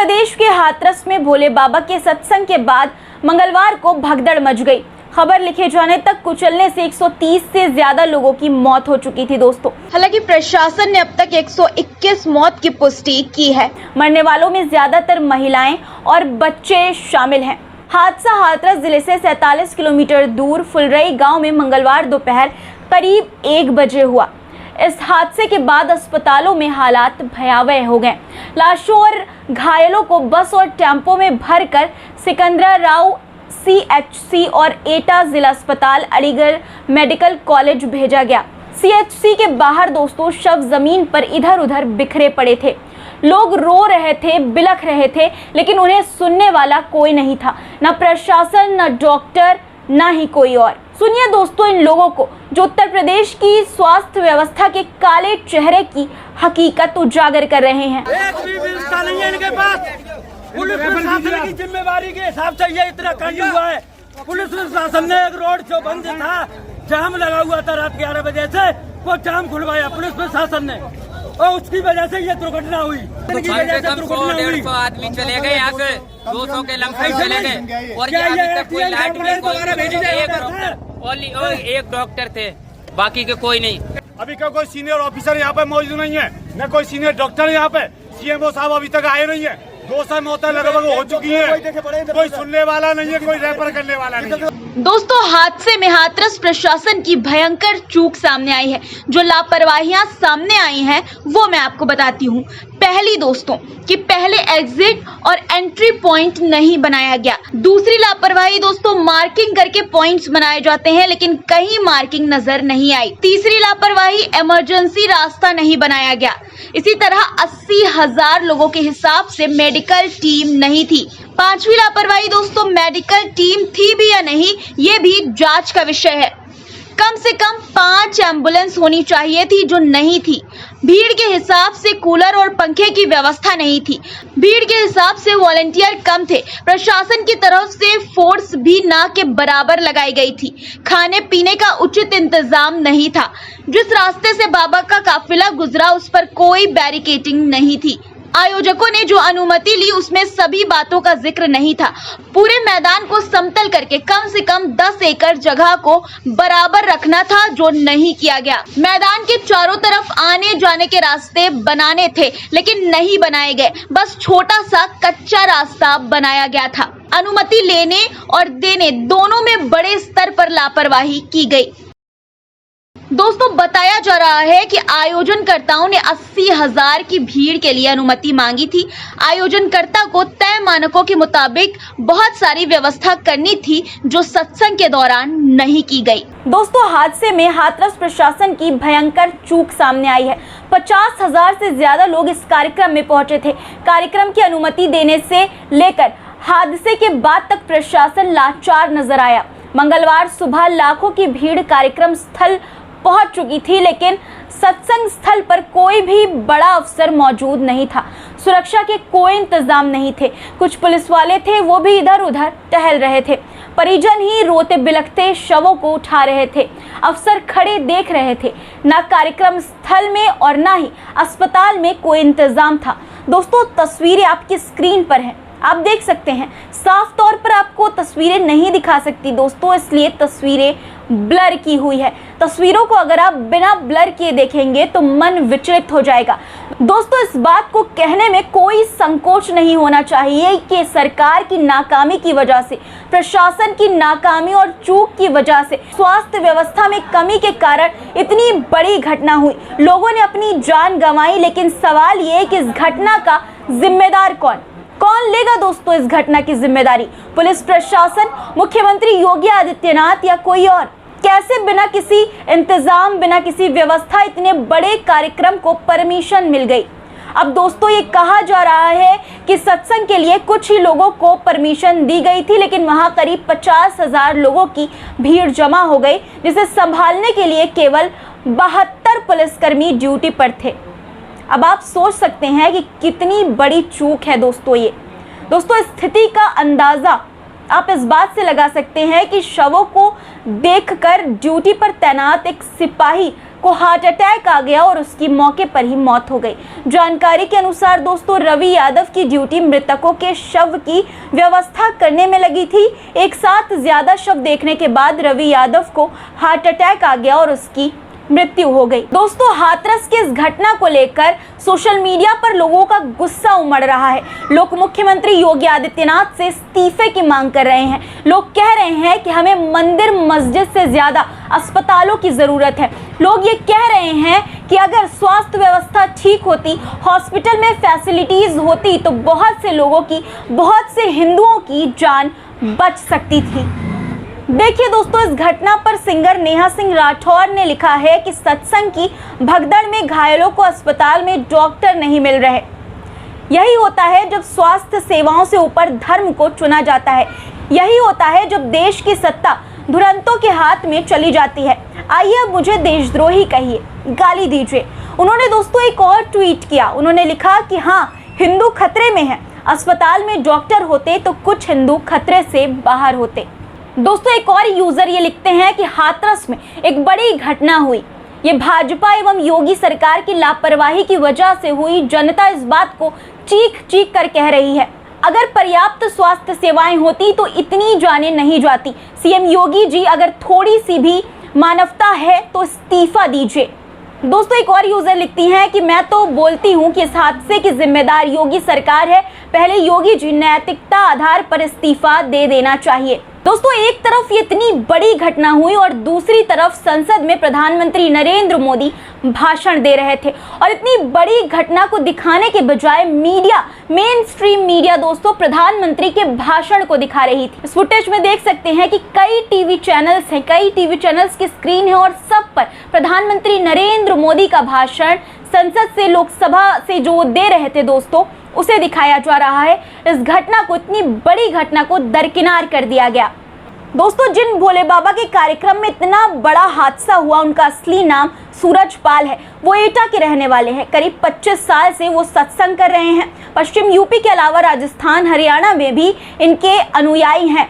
प्रदेश के हाथरस में भोले बाबा के सत्संग के बाद मंगलवार को भगदड़ मच गई। खबर लिखे जाने तक कुचलने से 130 से ज्यादा लोगों की मौत हो चुकी थी दोस्तों। हालांकि प्रशासन ने अब तक 121 मौत की पुष्टि की है। मरने वालों में ज्यादातर महिलाएं और बच्चे शामिल हैं। हादसा हाथरस जिले से 47 किलोमीटर दूर फुलरई गांव में मंगलवार दोपहर करीब 1 बजे हुआ। इस हादसे के बाद अस्पतालों में हालात भयावह हो गए। लाशों और घायलों को बस और टेम्पो में भरकर सिकंदराव CHC और एटा जिला अस्पताल अलीगढ़ मेडिकल कॉलेज भेजा गया। CHC के बाहर दोस्तों शव जमीन पर इधर उधर बिखरे पड़े थे। लोग रो रहे थे, बिलख रहे थे, लेकिन उन्हें सुनने वाला कोई नहीं था, न प्रशासन, न डॉक्टर, न ही कोई और। सुनिए दोस्तों इन लोगों को जो उत्तर प्रदेश की स्वास्थ्य व्यवस्था के काले चेहरे की हकीकत उजागर कर रहे हैं। एक भी व्यवस्था नहीं है इनके पास। पुलिस प्रशासन की जिम्मेवारी के हिसाब से ये इतना कांड हुआ है। पुलिस प्रशासन ने एक रोड जो बंद था, जाम लगा हुआ था रात 11 बजे से, वो जाम खुलवाया पुलिस प्रशासन ने और उसकी वजह से ये दुर्घटना हुई। आदमी चले गए यहाँ से, 200 के लमसम चले गए और ये अभी तक कोई लाइट नहीं, एक डॉक्टर थे, बाकी के कोई नहीं। अभी का कोई सीनियर ऑफिसर यहाँ पे मौजूद नहीं है, न कोई सीनियर डॉक्टर यहाँ पे। CMO साहब अभी तक आए नहीं है। 200 मौतें लगभग हो चुकी हैं। कोई सुनने वाला नहीं है, कोई रेफर करने वाला नहीं है। दोस्तों हादसे में हाथरस प्रशासन की भयंकर चूक सामने आई है। जो लापरवाहियां सामने आई हैं वो मैं आपको बताती हूँ। पहली दोस्तों कि पहले एग्जिट और एंट्री पॉइंट नहीं बनाया गया। दूसरी लापरवाही दोस्तों मार्किंग करके पॉइंट्स बनाए जाते हैं लेकिन कहीं मार्किंग नजर नहीं आई। तीसरी लापरवाही इमरजेंसी रास्ता नहीं बनाया गया। इसी तरह 80,000 लोगों के हिसाब से मेडिकल टीम नहीं थी। पांचवी लापरवाही दोस्तों मेडिकल टीम थी भी या नहीं ये भी जांच का विषय है। कम से कम 5 एम्बुलेंस होनी चाहिए थी जो नहीं थी। भीड़ के हिसाब से कूलर और पंखे की व्यवस्था नहीं थी। भीड़ के हिसाब से वॉलंटियर कम थे। प्रशासन की तरफ से फोर्स भी ना के बराबर लगाई गई थी। खाने पीने का उचित इंतजाम नहीं था। जिस रास्ते से बाबा का काफिला गुजरा उस पर कोई बैरिकेडिंग नहीं थी। आयोजकों ने जो अनुमति ली उसमें सभी बातों का जिक्र नहीं था। पूरे मैदान को समतल करके कम से कम 10 एकड़ जगह को बराबर रखना था जो नहीं किया गया। मैदान के चारों तरफ आने जाने के रास्ते बनाने थे लेकिन नहीं बनाए गए। बस छोटा सा कच्चा रास्ता बनाया गया था। अनुमति लेने और देने दोनों में बड़े स्तर पर लापरवाही की गई। दोस्तों बताया जा रहा है कि आयोजनकर्ताओं ने 80,000 की भीड़ के लिए अनुमति मांगी थी। आयोजनकर्ता को तय मानकों के मुताबिक बहुत सारी व्यवस्था करनी थी जो सत्संग के दौरान नहीं की गई। दोस्तों हादसे में हाथरस प्रशासन की भयंकर चूक सामने आई है। 50,000 से ज्यादा लोग इस कार्यक्रम में पहुंचे थे। कार्यक्रम की अनुमति देने से लेकर हादसे के बाद तक प्रशासन लाचार नजर आया। मंगलवार सुबह लाखों की भीड़ कार्यक्रम स्थल पहुंच चुकी थी लेकिन सत्संग स्थल पर कोई भी बड़ा अफसर मौजूद नहीं था। सुरक्षा के कोई इंतजाम नहीं थे। कुछ पुलिस वाले थे वो भी इधर उधर टहल रहे थे। परिजन ही रोते बिलखते शवों को उठा रहे थे। अफसर खड़े देख रहे थे। न कार्यक्रम स्थल में और न ही अस्पताल में कोई इंतजाम था। दोस्तों तस्वीरें आपकी स्क्रीन पर हैं, आप देख सकते हैं। साफ तौर पर आपको तस्वीरें नहीं दिखा सकती दोस्तों, इसलिए तस्वीरें ब्लर की हुई है। तस्वीरों को अगर आप बिना ब्लर किए देखेंगे तो मन विचलित हो जाएगा। दोस्तों इस बात को कहने में कोई संकोच नहीं होना चाहिए कि सरकार की नाकामी की वजह से, प्रशासन की नाकामी और चूक की वजह से स्वास्थ्य व्यवस्था में कमी के कारण इतनी बड़ी घटना हुई। लोगों ने अपनी जान गंवाई, लेकिन सवाल ये है कि इस घटना का जिम्मेदार कौन लेगा दोस्तों इस घटना की जिम्मेदारी? पुलिस प्रशासन, मुख्यमंत्री योगी आदित्यनाथ या कोई और? कैसे बिना किसी इंतजाम, बिना किसी व्यवस्था इतने बड़े कार्यक्रम को परमिशन मिल गई? अब दोस्तों ये कहा जा रहा है कि सत्संग के लिए कुछ ही लोगों को परमिशन दी गई थी लेकिन वहां करीब 50,000 लोगों की भीड़ जमा हो गई जिसे संभालने के लिए केवल 72 पुलिसकर्मी ड्यूटी पर थे। अब आप सोच सकते हैं कि कितनी बड़ी चूक है दोस्तों ये। दोस्तों स्थिति का अंदाजा आप इस बात से लगा सकते हैं कि शवों को देखकर ड्यूटी पर तैनात एक सिपाही को हार्ट अटैक आ गया और उसकी मौके पर ही मौत हो गई। जानकारी के अनुसार दोस्तों रवि यादव की ड्यूटी मृतकों के शव की व्यवस्था करने में लगी थी। एक साथ ज्यादा शव देखने के बाद रवि यादव को हार्ट अटैक आ गया और उसकी मृत्यु हो गई। दोस्तों हाथरस की इस घटना को लेकर सोशल मीडिया पर लोगों का गुस्सा उमड़ रहा है। लोग मुख्यमंत्री योगी आदित्यनाथ से इस्तीफे की मांग कर रहे हैं। लोग कह रहे हैं कि हमें मंदिर मस्जिद से ज्यादा अस्पतालों की जरूरत है। लोग ये कह रहे हैं कि अगर स्वास्थ्य व्यवस्था ठीक होती, हॉस्पिटल में फैसिलिटीज होती तो बहुत से लोगों की, बहुत से हिंदुओं की जान बच सकती थी। देखिए दोस्तों, इस घटना पर सिंगर नेहा सिंह राठौर ने लिखा है कि सत्संग की भगदड़ में घायलों को अस्पताल में डॉक्टर नहीं मिल रहे। यही होता है जब स्वास्थ्य सेवाओं से ऊपर धर्म को चुना जाता है। यही होता है जब देश की सत्ता धुरंतों के हाथ में चली जाती है। आइए अब मुझे देशद्रोही कहिए, गाली दीजिए। उन्होंने दोस्तों एक और ट्वीट किया। उन्होंने लिखा कि हाँ, हिंदू खतरे में है। अस्पताल में डॉक्टर होते तो कुछ हिंदू खतरे से बाहर होते। दोस्तों एक और यूजर ये लिखते हैं कि हाथरस में एक बड़ी घटना हुई। ये भाजपा एवं योगी सरकार की लापरवाही की वजह से हुई। जनता इस बात को चीख चीख कर कह रही है। अगर पर्याप्त स्वास्थ्य सेवाएं होती तो इतनी जानें नहीं जाती। सीएम योगी जी, अगर थोड़ी सी भी मानवता है तो इस्तीफा दीजिए। दोस्तों एक और यूजर लिखती हैं कि मैं तो बोलती हूं कि इस हादसे की जिम्मेदार योगी सरकार है। पहले योगी जी नैतिकता आधार पर इस्तीफा दे देना चाहिए। दोस्तों एक तरफ ये इतनी बड़ी घटना हुई और दूसरी तरफ संसद में प्रधानमंत्री नरेंद्र मोदी भाषण दे रहे थे और इतनी बड़ी घटना को दिखाने के बजाय मीडिया, मेन स्ट्रीम मीडिया दोस्तों प्रधानमंत्री के भाषण को दिखा रही थी। इस फुटेज में देख सकते हैं कि कई टीवी चैनल्स हैं, कई टीवी चैनल्स की स्क्रीन है और सब पर प्रधानमंत्री नरेंद्र मोदी का भाषण संसद से, लोकसभा से जो दे रहे थे दोस्तों, उसे दिखाया जा रहा है। इस घटना को, इतनी बड़ी घटना को दरकिनार कर दिया गया। दोस्तों जिन भोले बाबा के कार्यक्रम में इतना बड़ा हादसा हुआ, उनका असली नाम सूरज पाल है। वो एटा के रहने वाले हैं। करीब 25 साल से वो सत्संग कर रहे हैं। पश्चिम यूपी के अलावा राजस्थान, हरियाणा में भी इनके अनुयायी हैं।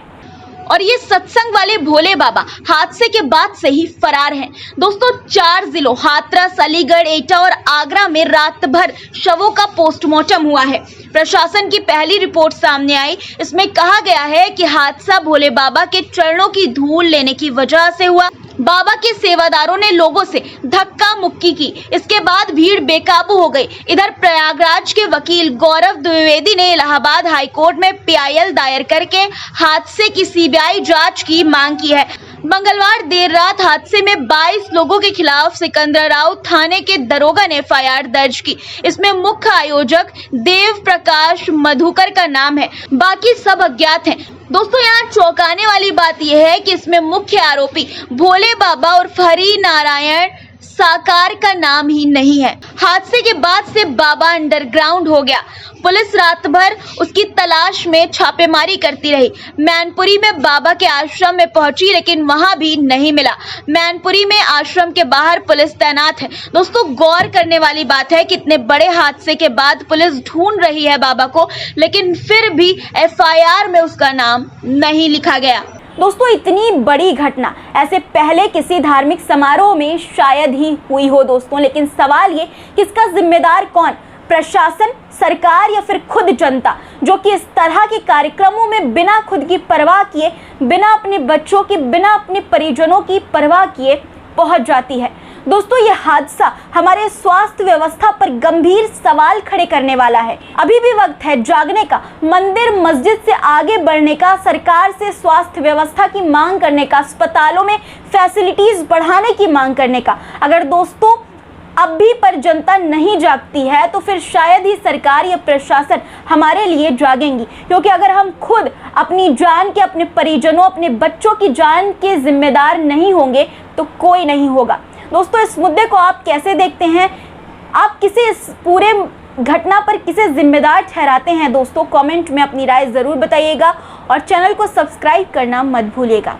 और ये सत्संग वाले भोले बाबा हादसे के बाद से ही फरार हैं। दोस्तों 4 जिलों हाथरस, अलीगढ़, एटा और आगरा में रात भर शवों का पोस्टमार्टम हुआ है। प्रशासन की पहली रिपोर्ट सामने आई। इसमें कहा गया है कि हादसा भोले बाबा के चरणों की धूल लेने की वजह से हुआ। बाबा के सेवादारों ने लोगों से धक्का मुक्की की। इसके बाद भीड़ बेकाबू हो गई। इधर प्रयागराज के वकील गौरव द्विवेदी ने इलाहाबाद हाईकोर्ट में PIL दायर करके हादसे की CBI जांच की मांग की है। मंगलवार देर रात हादसे में 22 लोगों के खिलाफ सिकंदराव थाने के दरोगा ने FIR दर्ज की। इसमें मुख्य आयोजक देव प्रकाश मधुकर का नाम है, बाकी सब अज्ञात हैं। दोस्तों यहाँ चौंकाने वाली बात यह है कि इसमें मुख्य आरोपी भोले बाबा और हरि नारायण साकार का नाम ही नहीं है। हादसे के बाद से बाबा अंडरग्राउंड हो गया। पुलिस रात भर उसकी तलाश में छापेमारी करती रही। मैनपुरी में बाबा के आश्रम में पहुंची लेकिन वहां भी नहीं मिला। मैनपुरी में आश्रम के बाहर पुलिस तैनात है। दोस्तों गौर करने वाली बात है कि इतने बड़े हादसे के बाद पुलिस ढूंढ रही है बाबा को, लेकिन फिर भी FIR में उसका नाम नहीं लिखा गया। दोस्तों इतनी बड़ी घटना ऐसे पहले किसी धार्मिक समारोह में शायद ही हुई हो दोस्तों, लेकिन सवाल ये कि इसका जिम्मेदार कौन? प्रशासन, सरकार या फिर खुद जनता, जो कि इस तरह के कार्यक्रमों में बिना खुद की परवाह किए, बिना अपने बच्चों की, बिना अपने परिजनों की परवाह किए पहुंच जाती है। दोस्तों ये हादसा हमारे स्वास्थ्य व्यवस्था पर गंभीर सवाल खड़े करने वाला है। अभी भी वक्त है जागने का, मंदिर मस्जिद से आगे बढ़ने का, सरकार से स्वास्थ्य व्यवस्था की मांग करने का, अस्पतालों में फैसिलिटीज बढ़ाने की मांग करने का। अगर दोस्तों अब भी पर जनता नहीं जागती है तो फिर शायद ही सरकार या प्रशासन हमारे लिए जागेंगी, क्योंकि अगर हम खुद अपनी जान के, अपने परिजनों, अपने बच्चों की जान के जिम्मेदार नहीं होंगे तो कोई नहीं होगा। दोस्तों इस मुद्दे को आप कैसे देखते हैं? आप किसे इस पूरे घटना पर किसे जिम्मेदार ठहराते हैं? दोस्तों कमेंट में अपनी राय जरूर बताइएगा और चैनल को सब्सक्राइब करना मत भूलिएगा।